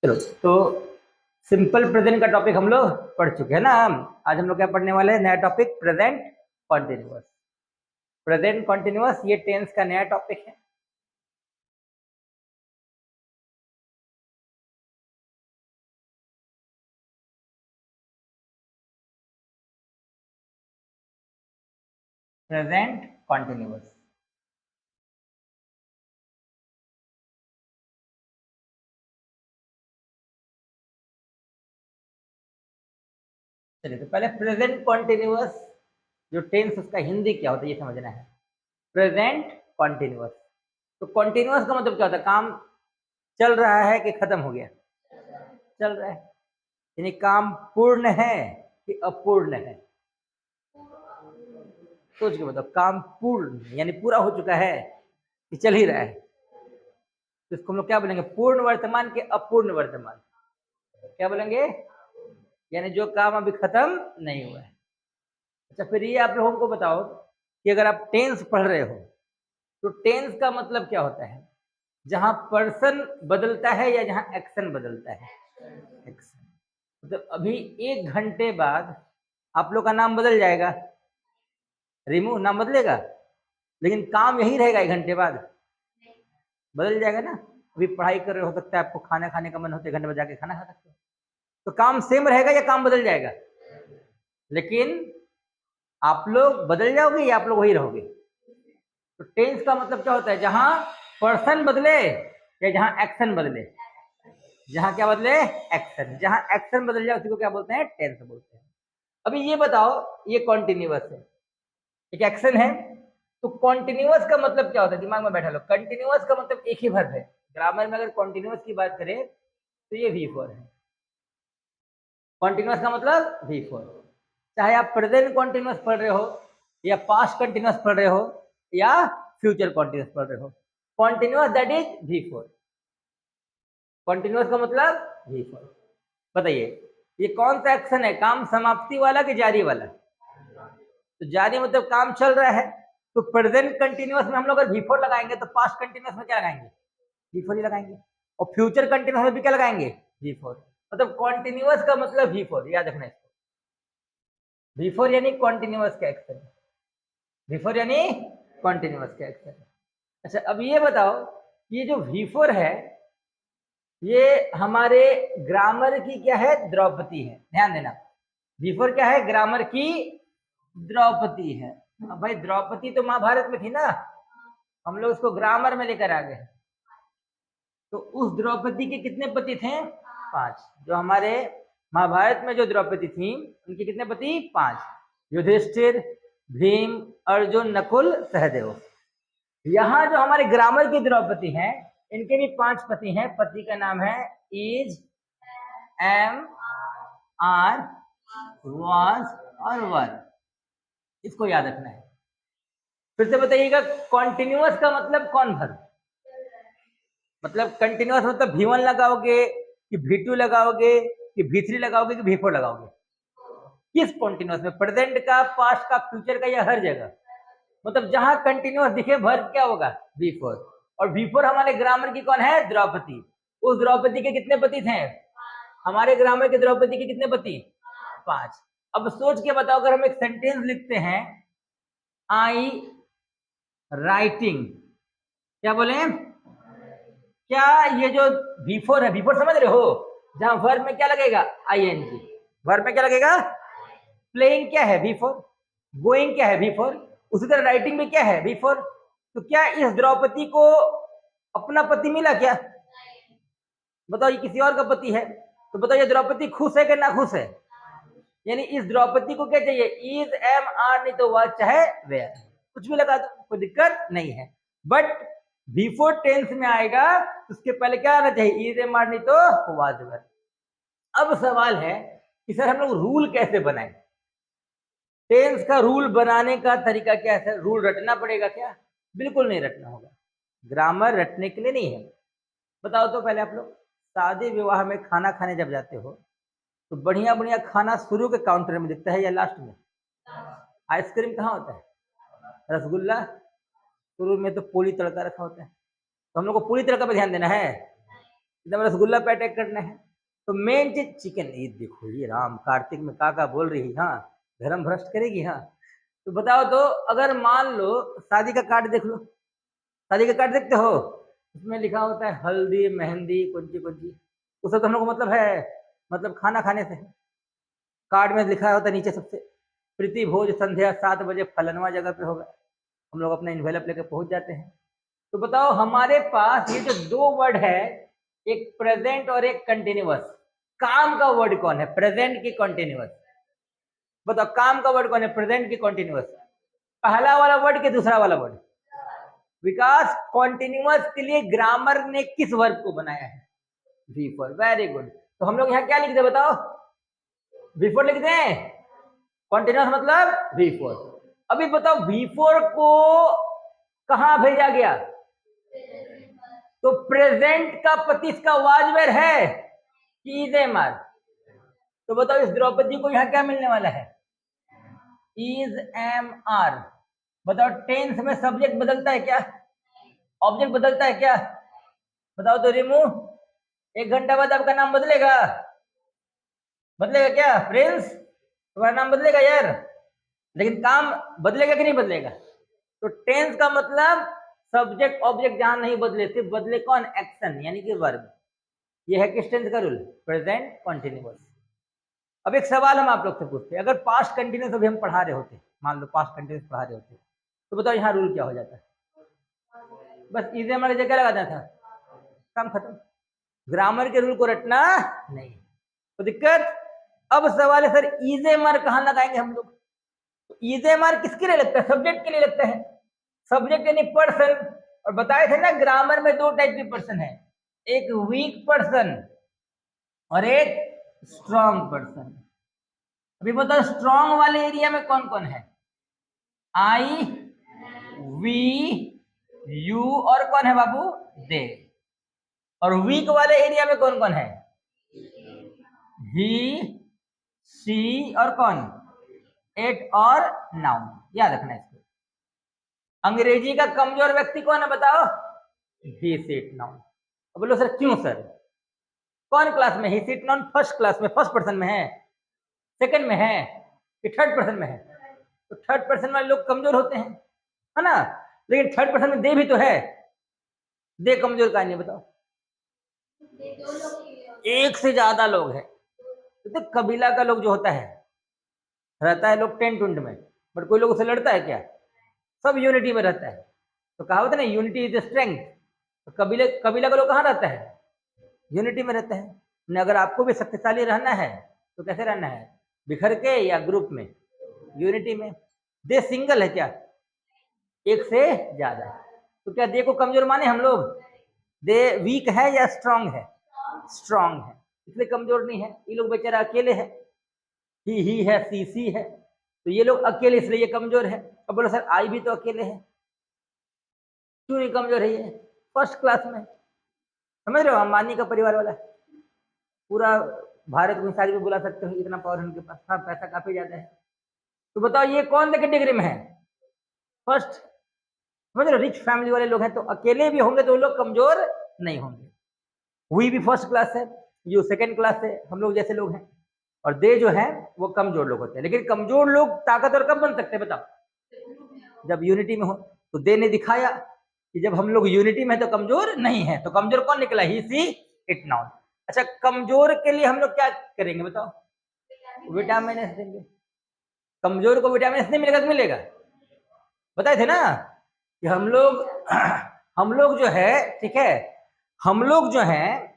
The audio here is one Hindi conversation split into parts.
चलो, तो सिंपल प्रेजेंट का टॉपिक हम लोग पढ़ चुके हैं ना। आज हम लोग क्या पढ़ने वाले हैं? नया topic, present continuous. Present continuous ये टेंस का नया टॉपिक है। Present continuous. चलिए, तो पहले प्रेजेंट कॉन्टिन्यूअस जो टेंस उसका हिंदी क्या होता है ये समझना है। प्रेजेंट कॉन्टिन्यूअस, तो कॉन्टिन्यूअस का मतलब क्या होता है? काम चल रहा है कि खत्म हो गया? चल रहा है, यानी काम पूर्ण है कि अपूर्ण है? सोच के बताओ, काम पूर्ण यानी पूरा हो चुका है कि चल ही रहा है? तो इसको हम लोग क्या बोलेंगे? पूर्ण वर्तमान के अपूर्ण वर्तमान। क्या बोलेंगे? यानी जो काम अभी खत्म नहीं हुआ है। अच्छा, फिर ये आप लोगों को बताओ कि अगर आप टेंस पढ़ रहे हो तो टेंस का मतलब क्या होता है? जहां पर्सन बदलता है या जहां एक्शन बदलता है? एक्शन। मतलब अभी 1 घंटे बाद आप लोग का नाम बदल जाएगा, रिमू नाम बदलेगा, लेकिन काम यही रहेगा 1 घंटे बाद? बदल जाएगा ना। अभी पढ़ाई कर रहे हो सकता है आपको खाना खाने का मन होता है, 1 घंटे बाद जाके खाना खा सकते हो, तो काम सेम रहेगा या काम बदल जाएगा? लेकिन आप लोग बदल जाओगे या आप लोग वही रहोगे? तो टेंस का मतलब क्या होता है? जहां पर्सन बदले या जहां एक्शन बदले? जहां क्या बदले? एक्शन। जहां एक्शन बदल जाए उसी को क्या बोलते हैं? टेंस बोलते हैं। अभी ये बताओ, ये कॉन्टिन्यूअस है, एक एक्शन है, तो कॉन्टिन्यूअस का मतलब क्या होता है? दिमाग में बैठा लो। कंटिन्यूअस का मतलब एक ही वर्ब है। ग्रामर में अगर कॉन्टिन्यूअस की बात करें तो ये V4 है। कॉन्टिन्यूअस का मतलब V4। चाहे आप प्रेजेंट कॉन्टिन्यूअस पढ़ रहे हो या पास्ट कॉन्टिन्यूअस पढ़ रहे हो या फ्यूचर कॉन्टिन्यूअस पढ़ रहे हो, continuous that is V4। Continuous का मतलब V4। बताइए, ये कौन सा एक्शन है? काम समाप्ति वाला कि जारी वाला? तो जारी मतलब काम चल रहा है, तो प्रेजेंट कंटिन्यूअस में हम लोग अगर V4 लगाएंगे तो पास्ट कंटिन्यूअस में क्या लगाएंगे? V4 ही लगाएंगे। और फ्यूचर कंटिन्यूअस में भी क्या लगाएंगे? V4। मतलब कॉन्टिन्यूअस का मतलब V4, याद रखना इसको। V4 यानी कॉन्टिन्यूअस का एक्शन। V4 यानी कॉन्टिन्यूअस का एक्शन। अच्छा, अब ये बताओ, ये जो V4 है ये हमारे ग्रामर की क्या है? द्रौपदी है। ध्यान देना, V4 क्या है? ग्रामर की द्रौपदी है। अब भाई द्रौपदी तो महाभारत में थी ना, हम लोग उसको ग्रामर में लेकर आ गए। तो उस द्रौपदी के कितने पति थे? 5। जो हमारे महाभारत में जो द्रौपदी थी उनके कितने पति? 5। युधिष्ठिर, भीम, अर्जुन, नकुल, सहदेव। यहाँ जो हमारे ग्रामर की द्रौपदी हैं इनके भी 5 पति हैं। पति का नाम है इज, एम, आर, वाज और वर। इसको याद रखना है। फिर से बताइएगा, कॉन्टिन्यूअस का मतलब कौन भर? मतलब कंटिन्यूअस मतलब V1 लगाओगे कि V2 लगाओगे कि V3 लगाओगे कि V4 लगाओगे? किस कॉन्टिन्यूअस में? प्रेजेंट का, पास्ट का, फ्यूचर का, या हर जगह? मतलब जहां कंटिन्यूअस दिखे वर्ब क्या होगा? V4। और V4 हमारे ग्रामर की कौन है? द्रौपदी। उस द्रौपदी के कितने पति थे? हमारे ग्रामर के द्रौपदी के कितने पति? 5। अब सोच के बताओ, अगर हम एक सेंटेंस लिखते हैं, आई राइटिंग, क्या बोले? क्या ये जो V4 है, V4 समझ रहे हो? जहां वर्ब में क्या लगेगा? ing। वर्ब में क्या लगेगा? प्लेइंग क्या है? V4। गोइंग क्या है? V4। उसी तरह राइटिंग में क्या है? V4। तो क्या इस द्रौपदी को अपना पति मिला क्या? बताओ, ये किसी और का पति है, तो बताओ ये द्रौपदी खुश है कि ना खुश है? यानी इस द्रौपदी को क्या चाहिए? इज, एम, आर, नहीं तो वह, चाहे वेयर, कुछ भी लगा दो, कोई दिक्कत नहीं है। बट V4 टेंस में आएगा तो उसके पहले क्या आना चाहिए? इज, एम, आर, नहीं तो वाज, वेयर। अब सवाल है कि सर हम लोग रूल कैसे बनाए? टेंस का रूल बनाने का तरीका क्या है? सर रूल रटना पड़ेगा क्या? बिल्कुल नहीं रटना होगा। ग्रामर रटने के लिए नहीं है। बताओ तो पहले आप लोग शादी विवाह में खाना खाने जब जाते हो तो बढ़िया बढ़िया खाना शुरू के काउंटर में दिखता है या लास्ट में? आइसक्रीम कहाँ होता है? रसगुल्ला शुरू में तो पूरी तड़का रखा होता है। तो हम लोग को पूरी तड़का पे ध्यान देना है? एकदम रसगुल्ला पे अटैक करना है। तो मेन चीज चिकन, ये देखो ये राम कार्तिक में काका बोल रही, हाँ धर्म भ्रष्ट करेगी। हाँ तो बताओ तो, अगर मान लो शादी का कार्ड देख लो, शादी का कार्ड देखते हो, उसमें लिखा होता है हल्दी मेहंदी कुंजी कुंजी, उससे तो हम लोग को मतलब है, मतलब खाना खाने से। कार्ड में लिखा होता है नीचे सबसे, प्रीति भोज संध्या 7 बजे फलनवा जगह पे होगा, हम लोग अपना इन्वेलप लेकर पहुंच जाते हैं। तो बताओ हमारे पास ये जो 2 वर्ड है, एक प्रेजेंट और एक कंटिन्यूअस, काम का वर्ड कौन है, प्रेजेंट की कंटिन्यूअस? बताओ काम का वर्ड कौन है, प्रेजेंट की कंटिन्यूअस? पहला वाला वर्ड के दूसरा वाला वर्ड? विकास, कॉन्टिन्यूअस के लिए ग्रामर ने किस वर्ब को बनाया है? V4। Very good. तो हम लोग यहाँ क्या लिख दे बताओ? V4 लिख दें। कॉन्टिन्यूअस मतलब V4। अभी बताओ V4 को कहां भेजा गया? तो प्रेजेंट का पतिस का वाजवेर है कि इज एम आर? तो बताओ इस द्रौपदी को यहाँ क्या मिलने वाला है? Is am are. बताओ टेंस में सब्जेक्ट बदलता है क्या, ऑब्जेक्ट बदलता है क्या? बताओ तो रिमू, 1 घंटा बाद आपका नाम बदलेगा? बदलेगा क्या प्रिंस? तुम्हारा नाम बदलेगा यार, लेकिन काम बदलेगा कि नहीं बदलेगा? तो टेंस का मतलब सब्जेक्ट ऑब्जेक्ट जहां नहीं बदले, सिर्फ बदले कौन? एक्शन यानी कि वर्ब। ये है किस टेंस का रूल? Present continuous. अब एक सवाल हम आप लोग से पूछते हैं, अगर पास्ट कंटिन्यूअस अभी हम पढ़ा रहे होते, मान लो पास्ट कंटिन्यूअस पढ़ा रहे होते, तो बताओ यहाँ रूल क्या हो जाता है? बस इजी हमारी जगह लगाना था, काम खत्म। ग्रामर के रूल को रटना नहीं तो दिक्कत। अब सवाल है सर इजे मार कहां लगाएंगे हम लोग? तो इजे मार किसके लिए लगता है? सब्जेक्ट के लिए लगता है, सब्जेक्ट यानी पर्सन। और बताए थे ना ग्रामर में 2 टाइप के पर्सन है, एक वीक पर्सन और एक स्ट्रॉन्ग पर्सन। अभी बताओ स्ट्रॉन्ग वाले एरिया में कौन कौन है? आई, वी, यू और कौन है बाबू? दे। और वीक वाले एरिया में कौन कौन है? ही, सी और कौन? एट और नाउन। याद रखना इसको। अंग्रेजी का कमजोर व्यक्ति कौन है बताओ? ही, सी, इट, नाउन। अब बोलो सर क्यों सर? कौन क्लास में? ही, सी, इट, नाउन फर्स्ट क्लास में, फर्स्ट पर्सन में है, सेकंड में है कि थर्ड पर्सन में है? तो थर्ड पर्सन वाले लोग कमजोर होते हैं, है ना? लेकिन थर्ड पर्सन में दे भी तो है, दे कमजोर का नहीं बताओ? एक से ज्यादा लोग हैं। तो कबीला का लोग जो होता है, रहता है लोग टेंट उंट में, बट कोई लोग उससे लड़ता है क्या? सब यूनिटी में रहता है। तो कहावत है ना, यूनिटी इज स्ट्रेंथ। तो कबीला का लोग कहाँ रहता है? यूनिटी में रहता है। अगर आपको भी शक्तिशाली रहना है तो कैसे रहना है? बिखर के या ग्रुप में? यूनिटी में। दे सिंगल है क्या? एक से ज्यादा। तो क्या दे को कमजोर माने हम लोग? दे वीक है या स्ट्रांग है? स्ट्रांग है, इसलिए कमजोर नहीं है। ये लोग बेचारा अकेले है, ही है, सी है, तो ये लोग अकेले इसलिए ये कमजोर है। अब बोलो सर आई भी तो अकेले है, क्यों नहीं कमजोर है? ये फर्स्ट क्लास में, समझ रहे हो? अंबानी का परिवार वाला, पूरा भारत को शादी में बुला सकते हो, इतना पावर उनके पास, हाँ पैसा काफी ज्यादा है। तो बताओ ये कौन से कैटेगरी में है? फर्स्ट। समझ रहे हो? रिच फैमिली वाले लोग हैं, तो अकेले भी होंगे तो वो लोग कमजोर नहीं होंगे। हुई भी फर्स्ट क्लास है, जो सेकंड क्लास है, हम लोग जैसे लोग हैं। और दे जो है वो कमजोर लोग होते हैं। लेकिन कमजोर लोग ताकतवर कब बन सकते हैं बताओ? जब यूनिटी में हो। तो दे ने दिखाया कि जब हम लोग यूनिटी में है तो कमजोर नहीं है। तो कमजोर कौन निकला? ही, सी, इट, नाउन। अच्छा, कमजोर के लिए हम लोग क्या करेंगे बताओ? विटामिन एस देंगे। कमजोर को विटामिन एस नहीं मिलेगा तो मिलेगा? बताए थे ना कि हम लोग जो है, ठीक है, हम लोग जो है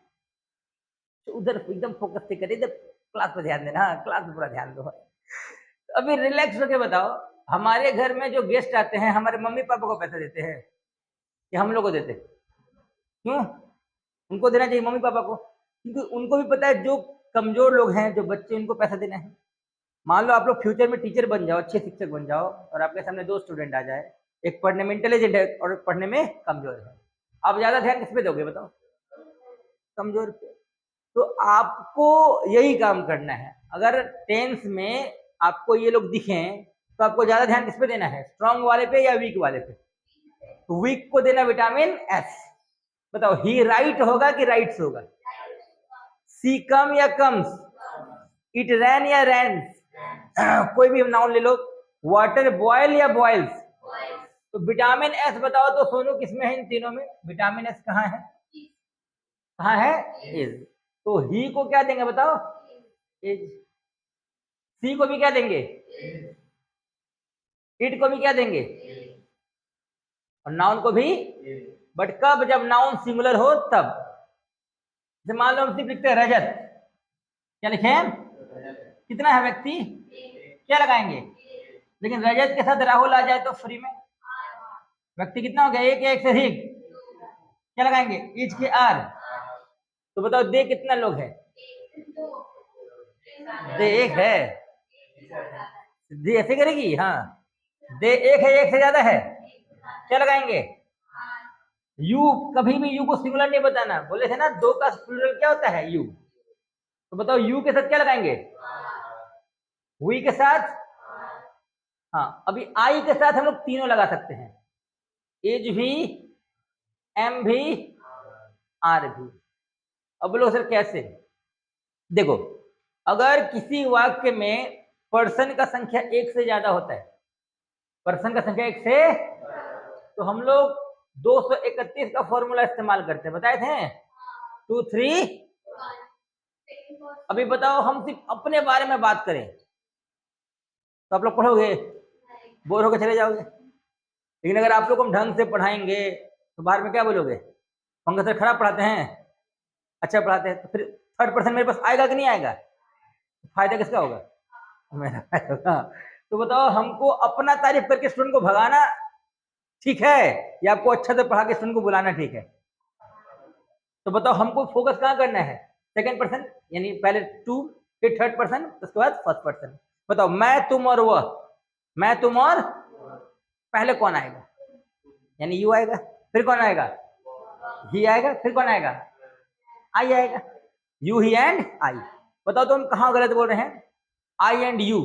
उधर एकदम फोकस से करिए, जब क्लास पे ध्यान देना, क्लास में पूरा ध्यान दो। अभी रिलैक्स होके बताओ, हमारे घर में जो गेस्ट आते हैं, हमारे मम्मी पापा को पैसा देते हैं कि हम लोग को देते? क्यों? उनको देना चाहिए मम्मी पापा को, क्योंकि उनको भी पता है जो कमजोर लोग हैं, जो बच्चे, उनको पैसा देना है। मान लो आप लोग फ्यूचर में टीचर बन जाओ, अच्छे शिक्षक बन जाओ, और आपके सामने 2 स्टूडेंट आ जाए, एक पढ़ने में इंटेलिजेंट है और पढ़ने में कमजोर है, आप ज्यादा ध्यान किस पे दोगे बताओ? कमजोर पे। तो आपको यही काम करना है। अगर टेंस में आपको ये लोग दिखें तो आपको ज्यादा ध्यान किस पे देना है? स्ट्रॉन्ग वाले पे या वीक वाले पे? तो वीक को देना विटामिन एस, बताओ ही राइट होगा कि राइट्स होगा? सी कम या कम्स? इट रैन या रैन्स? कोई भी नाउन ले लो। वाटर बॉयल या बॉयल्स? तो विटामिन एस बताओ तो सोनू किसमें है इन तीनों में? विटामिन एस कहाँ है? कहाँ है? इज। तो ही को क्या देंगे बताओ? इज। सी को भी क्या देंगे? इट को भी क्या देंगे? और नाउन को भी। बट कब? जब नाउन सिंगुलर हो तब। जैसे मान लो हम सिर्फ लिखते हैं रजत, क्या लिखें? कितना है व्यक्ति? क्या लगाएंगे? लेकिन रजत के साथ राहुल आ जाए तो फ्री में व्यक्ति कितना हो गया? एक या एक से अधिक? क्या लगाएंगे? इच के आर। तो बताओ दे कितना लोग है? दे एक है। दे ऐसे करेगी? हाँ, दे एक है, एक से ज्यादा है? क्या लगाएंगे? यू। कभी भी यू को सिंगुलर नहीं बताना, बोले थे ना दो का प्लूरल क्या होता है? यू। तो बताओ यू के साथ क्या लगाएंगे? वी के साथ? हाँ, अभी आई के साथ हम लोग तीनों लगा सकते हैं, एज भी, एम भी, आर भी। अब बोलो सर कैसे? देखो, अगर किसी वाक्य में पर्सन का संख्या एक से ज्यादा होता है, पर्सन का संख्या एक से, तो हम लोग 231 का फॉर्मूला इस्तेमाल करते हैं, बताए थे 2 3। अभी बताओ हम सिर्फ अपने बारे में बात करें तो आप लोग पढ़ोगे? बोर होकर चले जाओगे। लेकिन अगर आप लोग हम ढंग से पढ़ाएंगे तो बाहर में क्या बोलोगे? पंकज सर खराब पढ़ाते हैं, अच्छा पढ़ाते हैं। तो फिर थर्ड पर्सन मेरे पास आएगा कि नहीं आएगा? फायदा किसका होगा? मेरा होगा। तो बताओ हमको अपना तारीफ करके स्टूडेंट को भगाना ठीक है या आपको अच्छा से पढ़ा के स्टूडेंट को बुलाना ठीक है? तो बताओ हमको फोकस कहाँ करना है? सेकंड पर्सन, यानी पहले टू, फिर थर्ड पर्सन, उसके बाद फर्स्ट पर्सन। बताओ मैं, तुम और वह, मैं, तुम और, पहले कौन आएगा? यानी यू आएगा। फिर कौन आएगा? ही आएगा। फिर कौन आएगा? आई आएगा। You, he and I. बताओ तो हम कहाँ गलत बोल रहे हैं? I and you,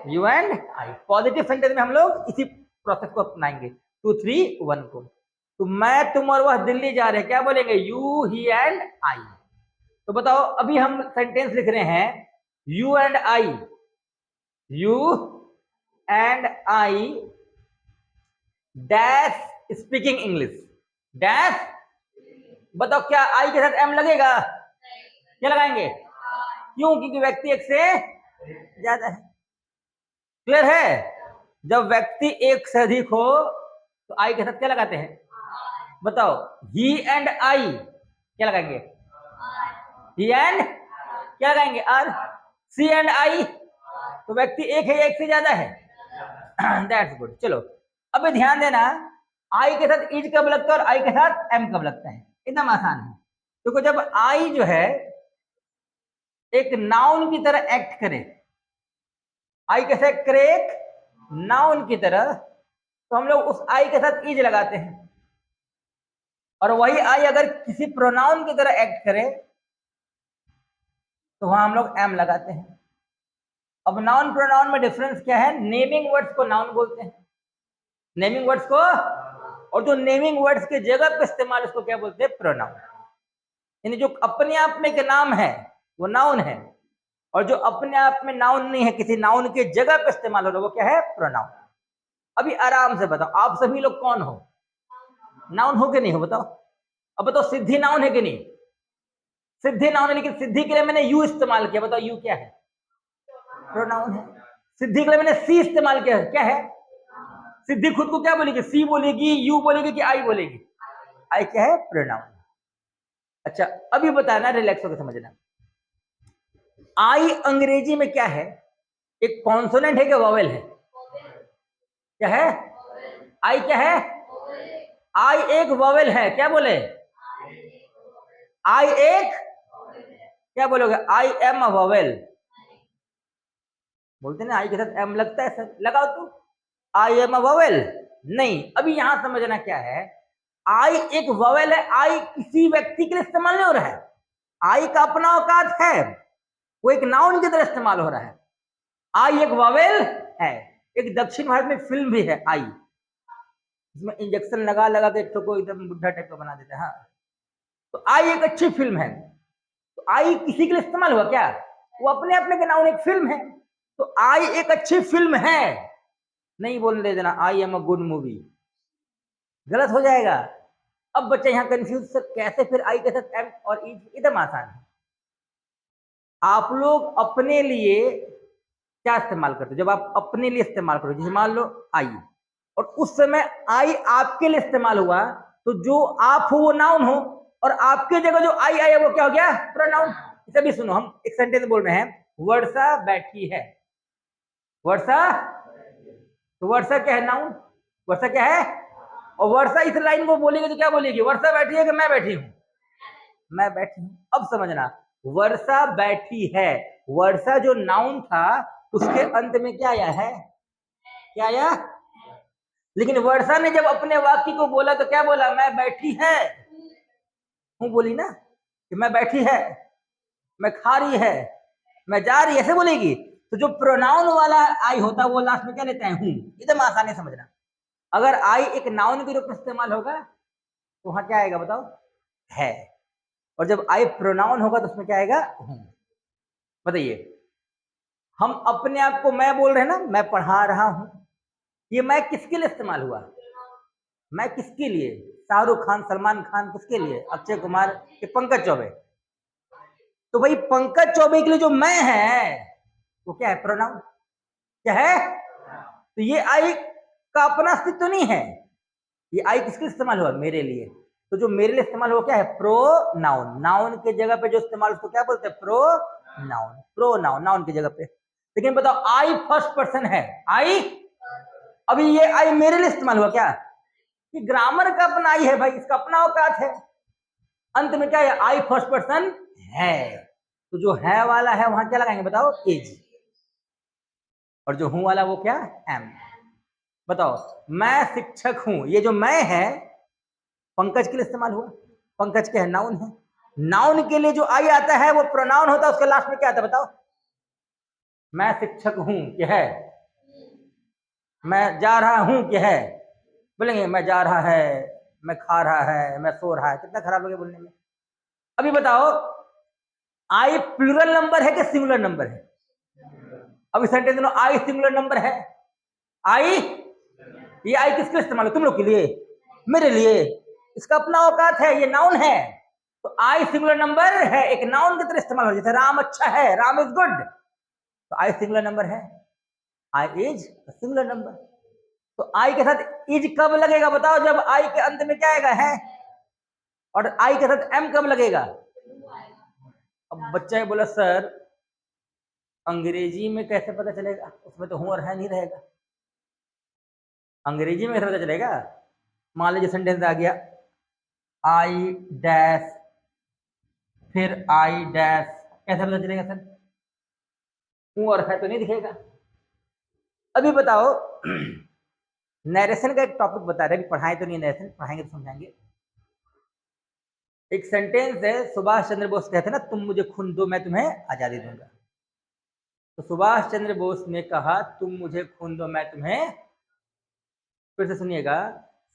you and I. Positive sentence में हम लोग इसी प्रोसेस को अपनाएंगे, 2 3 1 को। तो मैं, तुम और वह दिल्ली जा रहे हैं, क्या बोलेंगे? यू, ही एंड आई। तो बताओ अभी हम सेंटेंस लिख रहे हैं you and I, you and I dash speaking English dash. बताओ क्या आई के साथ एम लगेगा? क्या लगाएंगे? क्यों? क्योंकि व्यक्ति एक से ज्यादा है। क्लियर है? जब व्यक्ति एक से अधिक हो तो आई के साथ क्या लगाते हैं? बताओ ही एंड आई क्या लगाएंगे? ही एंड क्या लगाएंगे? आर। सी एंड आई तो व्यक्ति एक है, एक से ज्यादा है। That's good. चलो अब ध्यान देना, आई के साथ इज कब लगता है और आई के साथ एम कब लगता है? एकदम आसान है। देखो जब आई जो है एक नाउन की तरह एक्ट करे, आई कैसे एक्ट करे? एक नाउन की तरह, तो हम लोग उस आई के साथ इज लगाते हैं। और वही आई अगर किसी प्रोनाउन की तरह एक्ट करे तो वहां हम लोग एम लगाते हैं। अब नाउन प्रोनाउन में डिफरेंस क्या है? नेमिंग वर्ड्स को नाउन बोलते हैं, नेमिंग वर्ड्स को, और जो नेमिंग वर्ड्स के जगह पे इस्तेमाल उसको क्या बोलते हैं? प्रोनाउन। यानी जो अपने आप में एक नाम है वो नाउन है, और जो अपने आप में नाउन नहीं है, किसी नाउन के जगह पे इस्तेमाल हो रहा है, वो क्या है? प्रोनाउन। अभी आराम से बताओ आप सभी लोग कौन हो? नाउन हो कि नहीं हो? बताओ। अब बताओ सिद्धि नाउन है कि नहीं? सिद्धि नाउन है, लेकिन सिद्धि के लिए मैंने यू इस्तेमाल किया, बताओ यू क्या है? प्रोनाउन है। सिद्धि के लिए मैंने सी इस्तेमाल किया, क्या है? सिद्धि खुद को क्या बोलेगी? सी बोलेगी, यू बोलेगी कि आई बोलेगी? आई क्या है? प्रोनाउन। अच्छा अभी बताना, रिलैक्स होकर समझना, आई अंग्रेजी में क्या है? एक कॉन्सोनेंट है कि वॉवेल है? क्या है? आई क्या है? आई एक वॉवेल है, क्या बोले? आई एक, क्या बोलोगे? I am a vowel. बोलते ना आई के साथ एम लगता है सर, लगाओ तो आई एम अ वॉवेल। नहीं, अभी यहां समझना क्या है, आई एक वॉवेल है, आई किसी व्यक्ति के लिए इस्तेमाल नहीं हो रहा है, आई का अपना औकात है, वो एक नाउन की तरह इस्तेमाल हो रहा है। आई एक वॉवेल है। एक दक्षिण भारत में फिल्म भी है आई, इसमें इंजेक्शन लगा लगा के एक को एकदम बुढ़ा टाइप का बना देते हैं। हाँ, तो आई एक अच्छी फिल्म है। तो आई किसी के लिए इस्तेमाल हुआ क्या? वो अपने अपने के नाउन एक फिल्म है। तो आई एक अच्छी फिल्म है, नहीं बोलने देना I am a good movie, गलत हो जाएगा। अब बच्चे यहाँ कंफ्यूज, सर कैसे फिर आई के साथ एम और इज? एकदम आसान है। आप लोग अपने लिए क्या इस्तेमाल करते हो? जब आप अपने लिए इस्तेमाल करो, जैसे मान लो आई, और उस समय आई आपके लिए इस्तेमाल हुआ, तो जो आप हो वो नाउन हो, और आपके जगह जो आई आया वो क्या हो गया? प्रोनाउन। इसे भी सुनो, हम एक सेंटेंस बोल रहे हैं, वर्षा बैठी है। वर्षा, तो वर्षा क्या है? नाउन। वर्षा क्या है? और वर्षा इस लाइन को बोलेगी तो क्या बोलेगी? वर्षा बैठी है कि मैं बैठी हूं? मैं बैठी हूं। अब समझना, वर्षा बैठी है, वर्षा जो नाउन था उसके अंत में क्या आया है? क्या आया? लेकिन वर्षा ने जब अपने वाक्य को बोला तो क्या बोला? मैं बैठी है हूं, बोली ना कि मैं बैठी है, मैं खा रही है, मैं जा रही है, ऐसे बोलेगी। तो जो प्रोनाउन वाला आई होता वो लास्ट में क्या लेते हैं? हूं। एकदम आसानी समझना। अगर आई एक नाउन के रूप में इस्तेमाल होगा तो वहां क्या आएगा बताओ? है। और जब आई प्रोनाउन होगा तो उसमें क्या आएगा? हूं। बताइए, हम अपने आप को मैं बोल रहे हैं ना, मैं पढ़ा रहा हूं, ये मैं किसके लिए इस्तेमाल हुआ? मैं किसके लिए? शाहरुख खान, सलमान खान, किसके लिए? अक्षय कुमार के पंकज चौबे। तो भाई पंकज चौबे के लिए जो मैं है वो क्या है? प्रोनाउन। क्या है? तो ये आई का अपना अस्तित्व तो नहीं है, ये आई किसके लिए इस्तेमाल हुआ? मेरे लिए। तो जो मेरे लिए इस्तेमाल हुआ क्या है? प्रोनाउन। नाउन के जगह पे जो इस्तेमाल उसको क्या बोलते हैं? प्रोनाउन। प्रोनाउन नाउन की जगह पे। लेकिन बताओ, आई फर्स्ट पर्सन है, आई, अभी ये आई मेरे लिए इस्तेमाल हुआ क्या? कि ग्रामर का अपना आई है भाई, इसका अपना औकात है। अंत में क्या है? आई फर्स्ट पर्सन है। तो जो है वाला है वहां क्या लगाएंगे बताओ? इज। और जो हूं वाला वो क्या? एम। बताओ, मैं शिक्षक हूं, ये जो मैं है पंकज के लिए इस्तेमाल हुआ। पंकज क्या है? नाउन है। नाउन के लिए जो आई आता है वो प्रोनाउन होता है, उसके लास्ट में क्या आता है बताओ? मैं शिक्षक हूं क्या है? मैं जा रहा हूं क्या है? बोलेंगे मैं जा रहा है, मैं खा रहा है, मैं सो रहा है। कितना खराब लगे बोलने में। अभी बताओ, आई प्लूरल नंबर है कि सिंगुलर नंबर है? अभी सेंटेंस में आई सिंगुलर नंबर है। आई, ये आई किसके लिए इस्तेमाल है? तुम लोग के लिए, मेरे लिए। इसका अपना औकात है, ये नाउन है। तो आई सिंगुलर नंबर है, एक नाउन की तरह इस्तेमाल हो। जैसे राम अच्छा है, राम इज गुड, तो आई सिंगुलर नंबर है। I is singular number. तो आई के साथ इज कब लगेगा बताओ? जब आई के अंत में क्या आएगा? है। और आई के साथ एम कब लगेगा? अब बच्चा बोला सर अंग्रेजी में कैसे पता चलेगा? उसमें तो हूं और है नहीं रहेगा। अंग्रेजी में कैसे पता चलेगा? मान लीजिए सेंटेंस आ गया, आई डैश, फिर आई डैश, कैसे पता चलेगा सर? हूं और है तो नहीं दिखेगा। अभी बताओ, नरेशन का एक टॉपिक बता रहे हैं, पढ़ाएं तो नहीं, नरेशन पढ़ाएंगे तो समझाएंगे। एक सेंटेंस है, सुभाष चंद्र बोस कहते हैं ना, तुम मुझे खून दो मैं तुम्हें आजादी दूंगा। तो सुभाष चंद्र बोस ने कहा तुम मुझे खून दो मैं तुम्हें, फिर से सुनिएगा,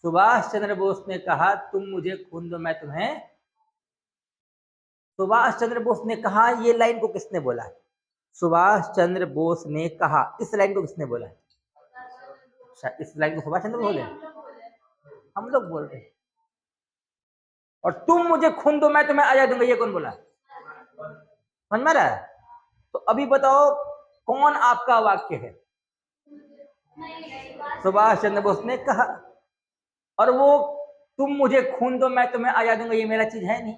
सुभाष चंद्र बोस ने कहा तुम मुझे खून दो मैं तुम्हें। सुभाष चंद्र बोस ने कहा, ये लाइन को किसने बोला है? सुभाष चंद्र बोस ने कहा, इस लाइन को किसने बोला है? इस लाइन को सुभाष चंद्र बोले, हम लोग बोल रहे हैं। और तुम मुझे खून दो मैं तुम्हें आजादी दूंगा, ये कौन बोला? समझ में आ रहा है? तो अभी बताओ कौन आपका वाक्य है? सुभाष चंद्र बोस ने कहा। और वो तुम मुझे खून दो मैं तुम्हें आजादी दूंगा, ये मेरा चीज है नहीं,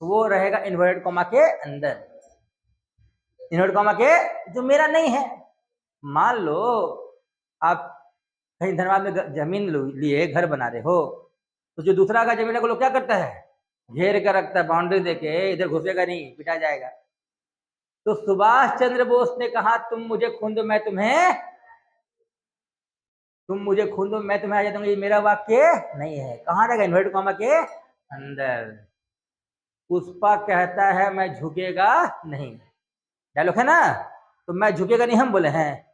वो रहेगा इन्वर्टेड कॉमा के अंदर। इन्वर्टेड कॉमा के जो मेरा नहीं है। मान लो आप कहीं धनबाद में जमीन लिए घर बना रहे हो, तो जो दूसरा का जमीन को लोग क्या करता है? घेर कर रखता है, बाउंड्री देके, इधर घुसेगा नहीं, पिटा जाएगा। तो सुभाष चंद्र बोस ने कहा तुम मुझे खून दो मैं तुम्हें, तुम मुझे खून दो मैं तुम्हें आजादी दूंगा, ये मेरा वाक्य नहीं है। कहां रहेगा? इन्वर्टेड कॉमा के अंदर। पुष्पा कहता है मैं झुकेगा नहीं, डायलॉग है ना, तो मैं झुकेगा नहीं हम बोले हैं,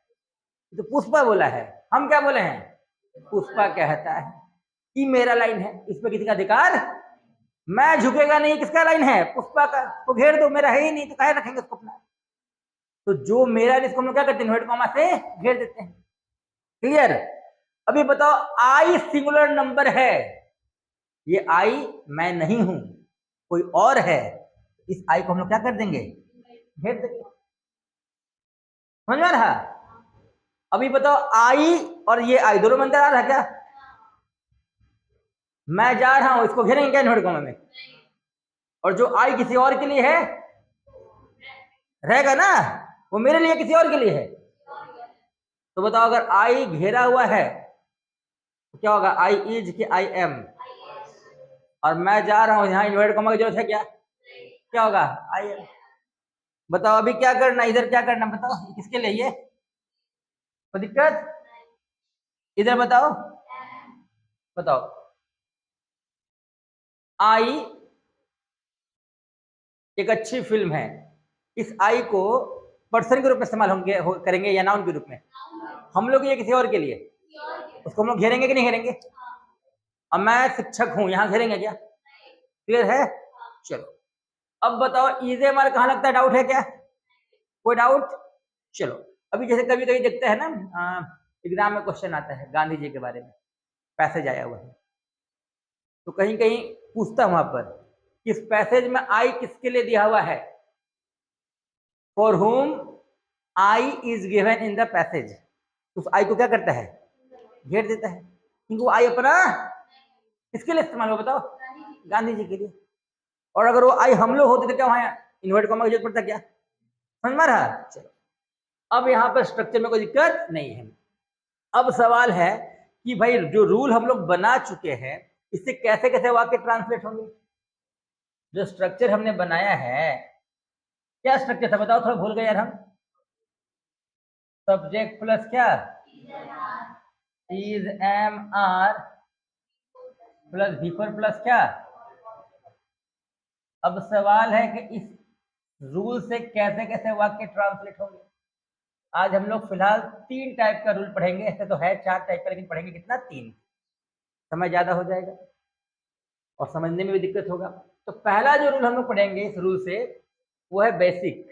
तो पुष्पा बोला है, हम क्या बोले हैं? पुष्पा कहता है कि मेरा लाइन है, इस पे किसी का अधिकार, मैं झुकेगा नहीं, किसका लाइन है, पुष्पा का, तो घेर दो, मेरा है ही नहीं तो काहे रखेंगे उसको अपना। तो जो मेरा है इसको हम लोग क्या करते हैं, इन्वर्टेड कॉमा से घेर देते हैं। क्लियर। अभी बताओ आई सिंगुलर नंबर है, ये आई मैं नहीं हूं, कोई और है, इस आई को हम लोग क्या कर देंगे, घेर देंगे। समझ में आ रहा। अभी बताओ आई और ये आई दोनों में अंतर आ रहा है क्या, मैं जा रहा हूं, इसको घेरेंगे क्या इन्वर्टेड कॉमा में, और जो आई किसी और के लिए है रहेगा ना, वो मेरे लिए किसी और के लिए है। तो बताओ अगर आई घेरा हुआ है तो क्या होगा, आई इज के आई एम, और मैं जा रहा हूं, यहां इन्वर्टेड कॉमा की जरूरत है क्या, क्या होगा, आई एम। बताओ अभी क्या करना, इधर क्या करना, बताओ किसके लिए, ये कोई दिक्कत, इधर बताओ, बताओ आई एक अच्छी फिल्म है, इस आई को पर्सन के रूप में इस्तेमाल होंगे करेंगे या नाउन के रूप में, हम लोग ये किसी और के लिए, उसको हम लोग घेरेंगे कि नहीं घेरेंगे। अब मैं शिक्षक हूं, यहां घेरेंगे क्या, क्लियर है। चलो अब बताओ इजे हमारा कहां लगता है, डाउट है क्या, कोई डाउट। चलो अभी जैसे कभी कभी देखते हैं ना एग्जाम में क्वेश्चन आता है गांधी जी के बारे में, पैसेज आया हुआ है, तो कहीं कहीं पूछता वहां पर इस पैसेज में आई किसके लिए दिया हुआ है, for home I is given in the passage, उस आई को क्या करता है, घेर देता है, क्योंकि वो आई अपना किसके लिए इस्तेमाल हो, बताओ, गांधी जी के लिए। और अगर वो आई हम लोग होते तो क्या वहां इन्वर्ट कॉमा की जरूरत पड़ता क्या, समझ में रहा। चलो अब यहाँ पर स्ट्रक्चर में कोई दिक्कत नहीं है। अब सवाल है कि भाई जो रूल हम लोग बना चुके हैं इससे कैसे कैसे वाक्य ट्रांसलेट होंगे। जो स्ट्रक्चर हमने बनाया है, क्या स्ट्रक्चर था बताओ, थोड़ा भूल गए यार हम, सब्जेक्ट प्लस क्या, is am are plus V4 plus क्या। अब सवाल है कि इस रूल से कैसे कैसे वाक्य ट्रांसलेट होंगे। आज हम लोग फिलहाल 3 टाइप का रूल पढ़ेंगे, ऐसे तो है 4 टाइप का, लेकिन पढ़ेंगे कितना, 3, समय ज्यादा हो जाएगा और समझने में भी दिक्कत होगा। तो पहला जो रूल हम लोग पढ़ेंगे इस रूल से वो है बेसिक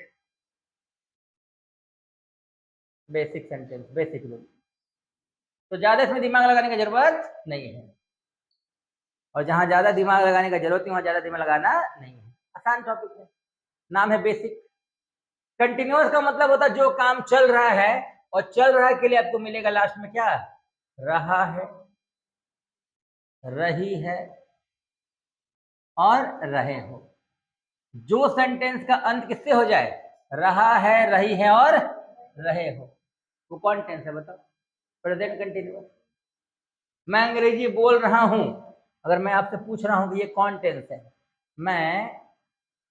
सेंटेंस, बेसिक रूल। तो ज्यादा इसमें दिमाग लगाने की जरूरत नहीं है, और जहां ज्यादा दिमाग लगाने की जरूरत है वहां ज्यादा दिमाग लगाना नहीं है, आसान टॉपिक है, नाम है बेसिक। कंटिन्यूअस का मतलब होता है जो काम चल रहा है, और चल रहा है के लिए आपको मिलेगा लास्ट में क्या, रहा है, रही है और रहे हो। जो सेंटेंस का अंत किससे हो जाए, रहा है, रही है और रहे हो, वो कौन टेंस है बताओ, प्रेजेंट कंटिन्यूअस। मैं अंग्रेजी बोल रहा हूं, अगर मैं आपसे पूछ रहा हूं कि ये कौन टेंस है, मैं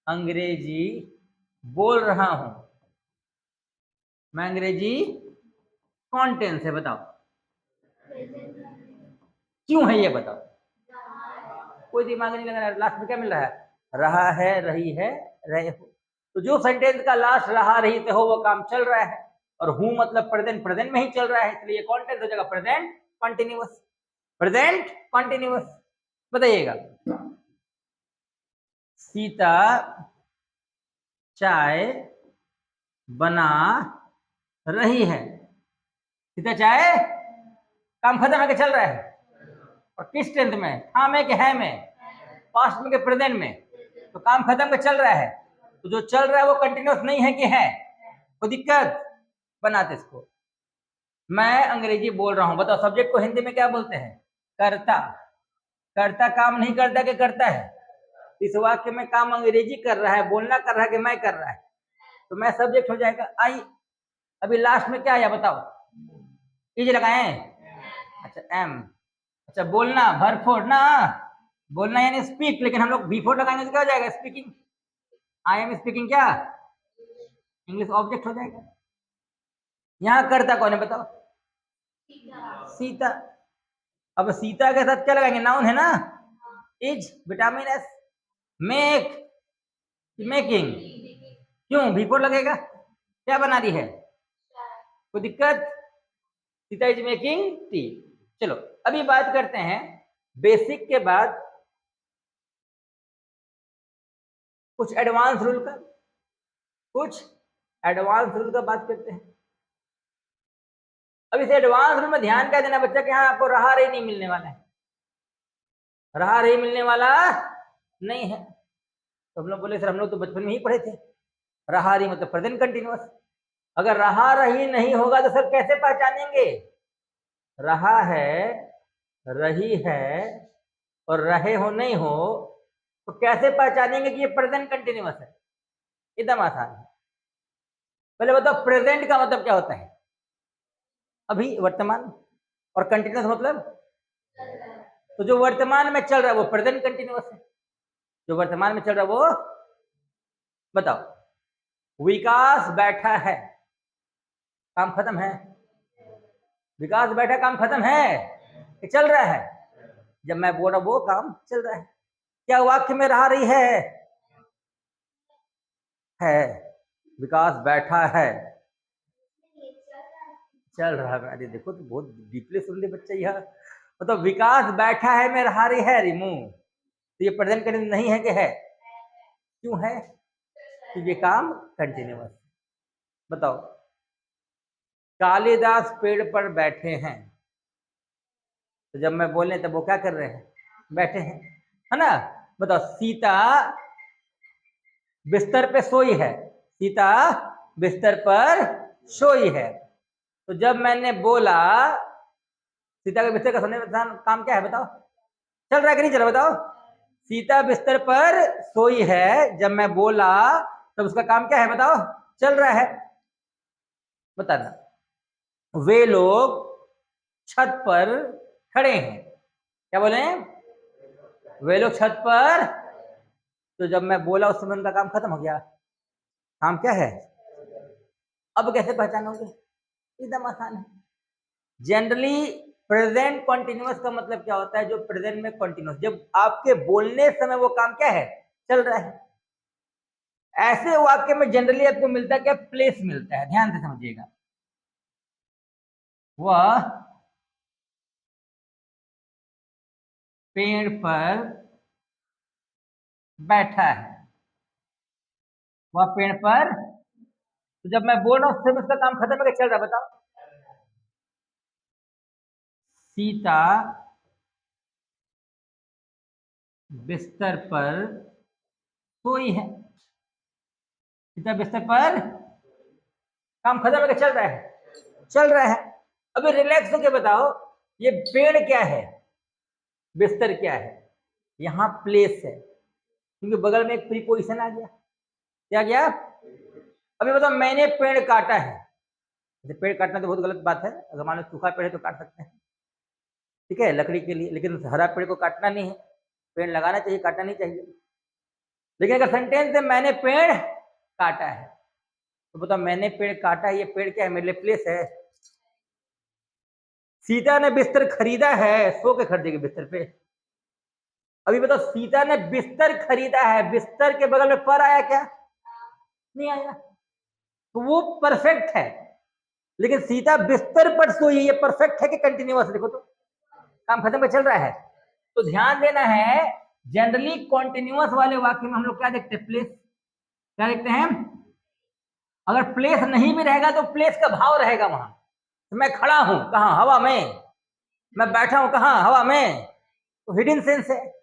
अंग्रेजी बोल रहा हूं, मैं अंग्रेजी कौन टेंस है बताओ, क्यों है ये बताओ, कोई दिमाग नहीं लगा, लास्ट में क्या मिल रहा है, रहा है, रही है, रहे हो। तो जो सेंटेंस का लास्ट रहा रही से हो वो काम चल रहा है, और हूं मतलब प्रेजेंट, प्रेजेंट में ही चल रहा है, इसलिए कौन टेंस हो जाएगा, प्रेजेंट कंटिन्यूअस, प्रेजेंट कंटिन्यूअस। बताइएगा, सीता चाय बना रही है, सीता चाय काम खत्म है कि चल रहा है, और किस टेंस में, हाँ में कि है में, पास्ट में कि प्रेजेंट में, तो काम खत्म के चल रहा है, तो जो चल रहा है वो कंटिन्यूअस नहीं है कि है, कोई दिक्कत, बनाते इसको। मैं अंग्रेजी बोल रहा हूं, बताओ सब्जेक्ट को हिंदी में क्या बोलते हैं, करता, करता काम नहीं करता कि करता है, इस वाक्य में काम अंग्रेजी कर रहा है, बोलना कर रहा है कि मैं कर रहा है, तो मैं सब्जेक्ट हो जाएगा आई। अभी लास्ट में क्या आया बताओ, इज लगाए, अच्छा एम, अच्छा बोलना वर्ब फोर ना, बोलना यानी स्पीक, लेकिन हम लोग V4 लगाएंगे तो क्या हो जाएगा, स्पीकिंग, आई एम स्पीकिंग क्या, इंग्लिश ऑब्जेक्ट हो जाएगा। यहां करता कौन है बताओ, सीता। अब सीता के साथ क्या लगाएंगे, नाउन है ना, is, vitamin S, make, making, क्यों V4 लगेगा, क्या बना दी है, कोई दिक्कत, सीता इज मेकिंग टी। चलो अभी बात करते हैं बेसिक के बाद कुछ एडवांस रूल का, बात करते हैं। अब इस एडवांस रूल में ध्यान क्या देना बच्चा कि हाँ आपको रहा रही नहीं मिलने वाला है, रहा रही मिलने वाला नहीं है। तो हम लोग बोले सर हम लोग तो बचपन में ही पढ़े थे, रहा रही मतलब प्रेजेंट कंटिन्यूअस। अगर रहा रही नहीं होगा तो सर कैसे पहचानेंगे? रहा है, रही है और रहे हो नहीं हो तो कैसे पहचानेंगे कि ये प्रेजेंट कंटिन्यूअस है? एकदम आसान है। पहले बताओ प्रेजेंट का मतलब क्या होता है? अभी, वर्तमान। और कंटिन्यूअस मतलब तो जो वर्तमान में चल रहा है वो प्रेजेंट कंटिन्यूअस है। जो वर्तमान में चल रहा है वो, बताओ विकास बैठा है, काम खत्म है? विकास बैठा, काम खत्म है कि चल रहा है? जब मैं बोल रहा वो काम चल रहा है। क्या वाक्य में रहा रही है? विकास बैठा है, चल रहा है। अरे देखो तो बहुत डीपली सुन ले बच्चा यह। मतलब विकास बैठा है में रहा रही है रिमूव, तो ये प्रेजेंट कंटिन्यूअस नहीं है कि है? क्यों है? तो ये काम कंटिन्यूअस। बताओ कालिदास पेड़ पर बैठे हैं, तो जब मैं बोलने तब वो क्या कर रहे हैं? बैठे हैं, है ना? बताओ सीता बिस्तर पे सोई है, सीता बिस्तर पर सोई है। तो जब मैंने बोला सीता के बिस्तर का सोने का काम क्या है बताओ? चल रहा है कि नहीं चल रहा बताओ? सीता बिस्तर पर सोई है, जब मैं बोला तब उसका काम क्या है बताओ? चल रहा है। बताना। वे लोग छत पर खड़े हैं, क्या बोले? वे लोग छत पर। तो जब मैं बोला उस समय उनका काम खत्म हो गया, काम क्या है? अब कैसे पहचानोगे? एकदम आसान है। जनरली प्रेजेंट कॉन्टिन्यूअस का मतलब क्या होता है? जो प्रेजेंट में कॉन्टिन्यूअस, जब आपके बोलने समय वो काम क्या है? चल रहा है। ऐसे वाक्य में जनरली आपको मिलता है क्या? प्लेस मिलता है। ध्यान से समझिएगा। वह पेड़ पर बैठा है, वह पेड़ पर। तो जब मैं बोल रहा हूं उस समय उसका काम खत्म है कि चल रहा? बताओ। सीता बिस्तर पर सोई है, सीता बिस्तर पर, काम खत्म है कि चल रहा है? चल रहा है। अभी रिलैक्स होके बताओ ये पेड़ क्या है, बिस्तर क्या है? यहाँ प्लेस है, क्योंकि बगल में एक प्रीपोजिशन आ गया। क्या गया? अभी बताओ मैंने पेड़ काटा है। पेड़ काटना तो बहुत गलत बात है, अगर मान लो सूखा पेड़ है तो काट सकते हैं, ठीक है, लकड़ी के लिए, लेकिन हरा पेड़ को काटना नहीं है। पेड़ लगाना चाहिए, काटना नहीं चाहिए। लेकिन अगर सेंटेंस है मैंने पेड़ काटा है, तो बताओ मैंने पेड़ काटा है, ये पेड़ क्या है? मेरे लिए प्लेस है। सीता ने बिस्तर खरीदा है, सो के खरीदेगी बिस्तर पे। अभी बताओ सीता ने बिस्तर खरीदा है, बिस्तर के बगल में पर आया क्या? नहीं आया, तो वो परफेक्ट है। लेकिन सीता बिस्तर पर सोई, ये परफेक्ट है कि कंटिन्यूअस? देखो तो काम खत्म पे चल रहा है। तो ध्यान देना है, जनरली कॉन्टिन्यूअस वाले वाक्य में हम लोग क्या देखते हैं? प्लेस। क्या देखते हैं? अगर प्लेस नहीं भी रहेगा तो प्लेस का भाव रहेगा वहां। तो मैं खड़ा हूं कहां? हवा में। मैं बैठा हूं कहां? हवा में। तो हिडन सेंस है।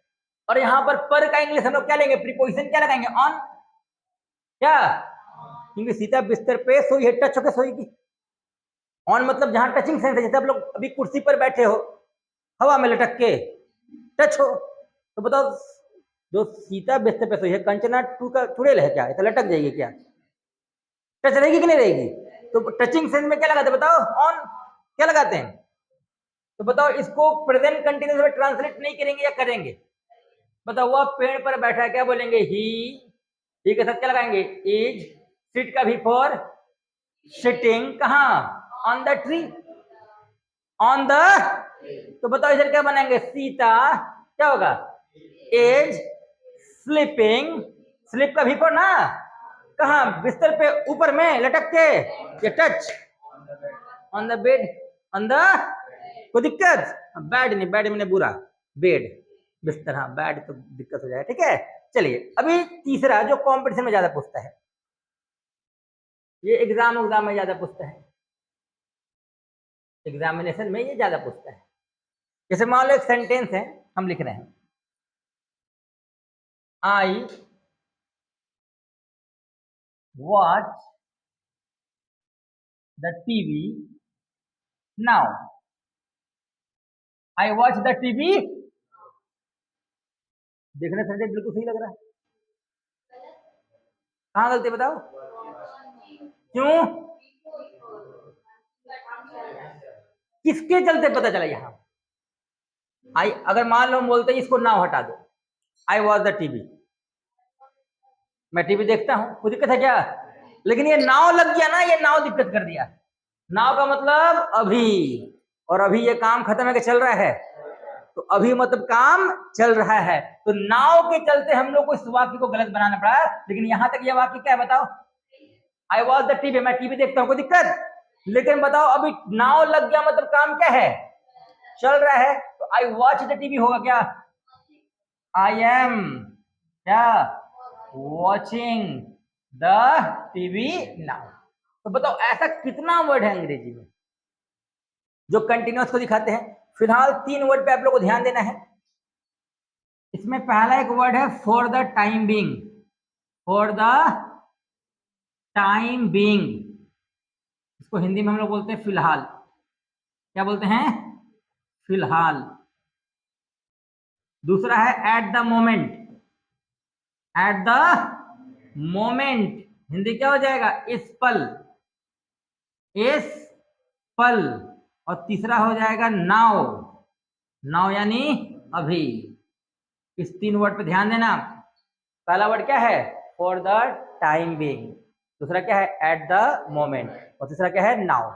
और यहां पर का इंग्लिश हम लोग क्या लेंगे? प्रीपोजिशन क्या लगाएंगे? ऑन। क्या? क्योंकि सीता बिस्तर पे सोई है, टच होकर सोएगी। ऑन मतलब जहां टचिंग सेंस है, जैसे आप लोग अभी कुर्सी पर बैठे हो, हवा में लटक के टच हो, तो बताओ जो सीता बिस्तर पे सोई है, कंचना टू का चुड़ैल है क्या? तो लटक जाएगी क्या? टच रहेगी कि नहीं रहेगी? तो टचिंग सेंस में क्या लगाते हैं बताओ? ऑन। क्या लगाते हैं? तो बताओ इसको प्रेजेंट कंटिन्यूअस में ट्रांसलेट नहीं करेंगे या करेंगे? बताओ वह पेड़ पर बैठा है, क्या बोलेंगे? ही के साथ क्या लगाएंगे? इज। सिट का भी फॉर सिटिंग, कहां? On the tree, on the. तो बताओ इधर क्या बनाएंगे? सीता क्या होगा? इज स्लीपिंग, स्लीप का भी फॉर ना, कहां? बिस्तर पे ऊपर में लटक के, ये touch on the bed, on the. कोई दिक्कत? बैड नहीं, बैड मैंने बुरा, बेड बिस्तर, हाँ बैड तो दिक्कत हो जाए, ठीक है। चलिए अभी तीसरा जो कंपटीशन में ज्यादा पूछता है, ये एग्जाम में ज्यादा पूछता है, एग्जामिनेशन में ये ज्यादा पूछता है। जैसे मान लो एक सेंटेंस है, हम लिख रहे हैं I watch the TV now. I watch the TV, देखने सेंटेंस बिल्कुल सही लग रहा है, कहाँ गलती बताओ? क्यों? किसके चलते पता चला यहाँ? आई, अगर मान लो हम बोलते हैं इसको नाव हटा दो, आई वॉच द टीवी, मैं टीवी देखता हूं, कोई दिक्कत है क्या? लेकिन ये नाव लग गया ना, ये नाव दिक्कत कर दिया। नाव का मतलब अभी, और अभी ये काम खत्म है कि चल रहा है? तो अभी मतलब काम चल रहा है, तो नाव के चलते हम लोग को इस वाक्य को गलत बनाना पड़ा। लेकिन यहां तक ये वाक्य क्या है बताओ? आई वॉच द टीवी, मैं टीवी देखता हूं, कोई दिक्कत? लेकिन बताओ अभी नाव लग गया मतलब काम क्या है? चल रहा है। तो आई वॉच द टीवी होगा क्या? आई एम क्या? Watching the TV now. तो बताओ ऐसा कितना वर्ड है अंग्रेजी में जो कंटिन्यूअस को दिखाते हैं? फिलहाल 3 वर्ड पे आप लोग को ध्यान देना है। इसमें पहला एक वर्ड है for the time being, for the time being, इसको हिंदी में हम लोग बोलते हैं फिलहाल। क्या बोलते हैं? फिलहाल। दूसरा है at the moment, eight the moment Hindi क्या हो जाएगा? इस पल, इस पल। और तीसरा हो जाएगा नाउ, नाउ यानी अभी। इस 3 वर्ड पे ध्यान देना। पहला वर्ड क्या है? फॉर द टाइम बीइंग, दूसरा क्या है? एट द मोमेंट, और तीसरा क्या है? नाउ।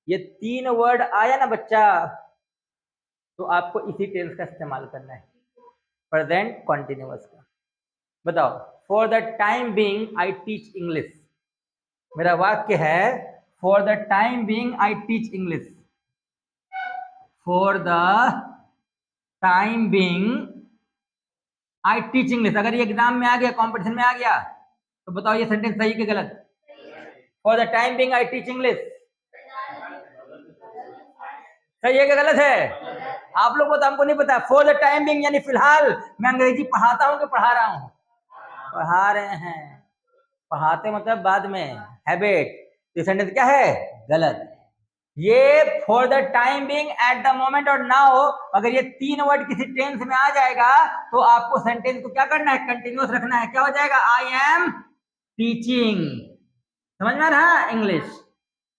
ये 3 वर्ड आया ना बच्चा, तो आपको इसी टेंस का इस्तेमाल करना है, प्रेजेंट कॉन्टिन्यूअस का। बताओ, for the time being I teach English, मेरा वाक्य है for the time being I teach English, for the time being I teach English. अगर ये एग्जाम में आ गया, कॉम्पिटिशन में आ गया, तो बताओ ये सेंटेंस सही कि गलत? For the time being I teach English सही है कि गलत है? आप लोग को तो हमको नहीं पता। फॉर द टाइम बीइंग यानी फिलहाल मैं अंग्रेजी पढ़ाता हूं कि पढ़ा रहा हूं? पढ़ा रहे हैं। पढ़ाते मतलब बाद में, हैबिट। तो सेंटेंस क्या है? गलत। ये for the time being, eight the moment और नाउ, अगर ये 3 वर्ड किसी टेंस में आ जाएगा तो आपको सेंटेंस को क्या करना है? कंटिन्यूअस रखना है। क्या हो जाएगा? I am teaching. समझ में आ रहा है English?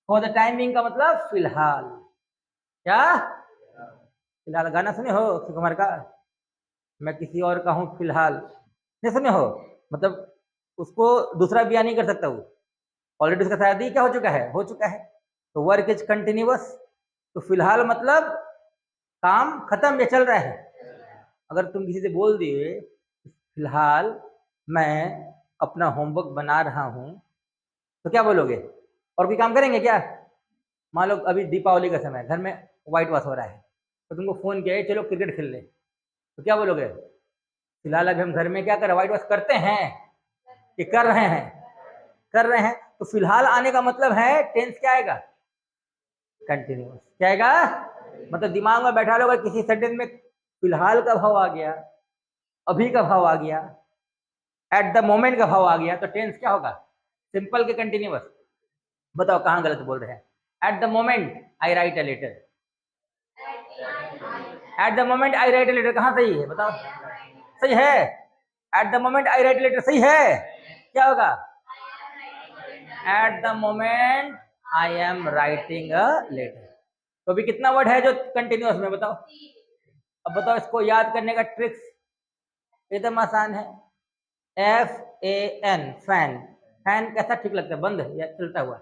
For the time being का मतलब फिलहाल। क्या? फिलहाल गाना सुने हो अक्षय कुमार का, मैं किसी और का हूं फिलहाल? नहीं सुने हो? मतलब उसको दूसरा ब्याह नहीं कर सकता वो, ऑलरेडी उसका शादी क्या हो चुका है? हो चुका है। तो वर्क इज कंटिन्यूअस, तो फिलहाल मतलब काम खत्म या चल रहा है। अगर तुम किसी से बोल दिए फिलहाल मैं अपना होमवर्क बना रहा हूं, तो क्या बोलोगे? और कोई काम करेंगे क्या? मान लो अभी दीपावली का समय, घर में व्हाइट वॉश हो रहा है, तो तुमको फोन किया है चलो क्रिकेट खेल ले, तो क्या बोलोगे? फिलहाल अभी हम घर में क्या कर रहे हैं? व्हाइट वॉश करते हैं कि कर रहे हैं? कर रहे हैं। तो फिलहाल आने का मतलब है टेंस क्या आएगा? कंटिन्यूअस। क्या आएगा? मतलब दिमाग में बैठा लो, अगर किसी सेंटेंस में फिलहाल का भाव आ गया, अभी का भाव आ गया, एट द मोमेंट का भाव आ गया, तो टेंस क्या होगा? सिंपल के कंटिन्यूअस। बताओ कहां गलत बोल रहे हैं? At the moment I write a letter, at the moment I write a letter कहां सही है बताओ? सही है। At the moment I write a letter सही है। क्या होगा? At the moment I am writing a letter. तो अभी कितना वर्ड है जो कंटिन्यूअस में? बताओ। अब बताओ इसको याद करने का ट्रिक्स एकदम आसान है। FAN, fan. फैन कैसा ठीक लगता है? बंद या चलता हुआ?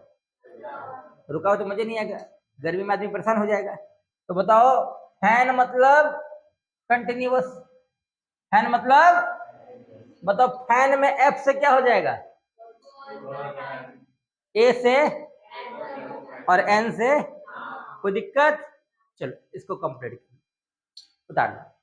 रुका हो तो मजे नहीं आएगा, गर्मी में आदमी परेशान हो जाएगा। तो बताओ फैन मतलब कंटिन्यूअस, फैन मतलब, बताओ फैन में F से क्या हो जाएगा? A से और N से। कोई दिक्कत? चलो इसको कंप्लीट करो, उतार लो।